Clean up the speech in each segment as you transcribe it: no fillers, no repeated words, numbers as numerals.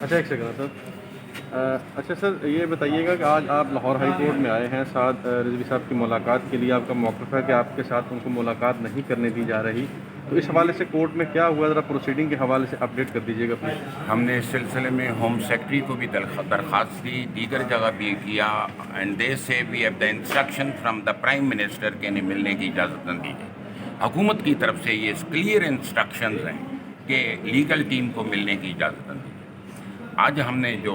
اچھا ایک سیکنڈ سر اچھا سر یہ بتائیے گا کہ آج آپ لاہور ہائی کورٹ میں آئے ہیں سعد رضوی صاحب کی ملاقات کے لیے. آپ کا موقف ہے کہ آپ کے ساتھ ان کو ملاقات نہیں کرنے دی جا رہی, تو اس حوالے سے کورٹ میں کیا ہوا, ذرا پروسیڈنگ کے حوالے سے اپڈیٹ کر دیجیے گا پلیز. ہم نے اس سلسلے میں ہوم سیکرٹری کو بھی درخواست دی, دیگر جگہ بھی کیا, and they say we have the instruction from the prime minister کہ انہیں ملنے کی اجازت نہ دی جائے. حکومت کی طرف سے یہ کلیئر انسٹرکشنز ہیں کہ لیگل ٹیم کو ملنے کی اجازت نہ دی جائے. آج ہم نے جو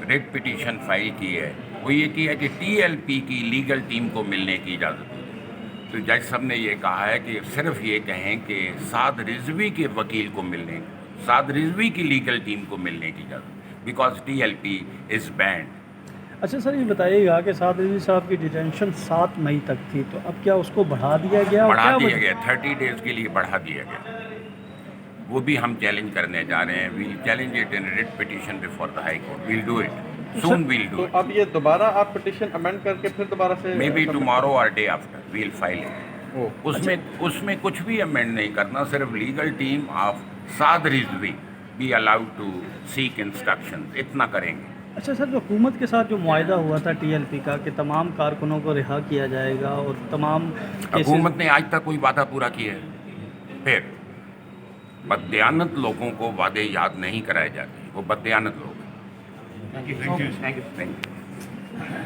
ریٹ پٹیشن فائل کی ہے وہ یہ کی ہے کہ ٹی ایل پی کی لیگل ٹیم کو ملنے کی اجازت دی جائے. تو جج صاحب نے یہ کہا ہے کہ صرف یہ کہیں کہ سعد رضوی کے وکیل کو ملنے, سعد رضوی کی لیگل ٹیم کو ملنے کی اجازت, because T L P is banned. اچھا سر یہ بتائیے گا کہ سعد رضوی صاحب کی ڈیٹینشن 7 مئی تک تھی, تو اب کیا اس کو بڑھا دیا گیا؟ بڑھا دیا گیا 30 ڈیز کے لیے بڑھا دیا گیا. وہ بھی ہم چیلنج کرنے جا رہے ہیں. We'll challenge it in writ petition before the high court. We'll do it soon. We'll do to it. اب یہ دوبارہ آپ پٹیشن امینڈ کر کے پھر دوبارہ سے maybe tomorrow or day after we'll file it. اس میں کچھ بھی امینڈ نہیں کرنا, صرف legal team of Saad Rizvi be allowed to seek instruction, اتنا کریں گے. اچھا سر, جو حکومت کے ساتھ جو معاہدہ ہوا تھا ٹی ایل پی کا کہ تمام کارکنوں کو رہا کیا جائے گا اور تمام حکومت نے آج تک کوئی وعدہ پورا کیا ہے؟ پھر بددیانت لوگوں کو وعدے یاد نہیں کرائے جاتے, وہ بددیانت لوگ ہیں. Thank you.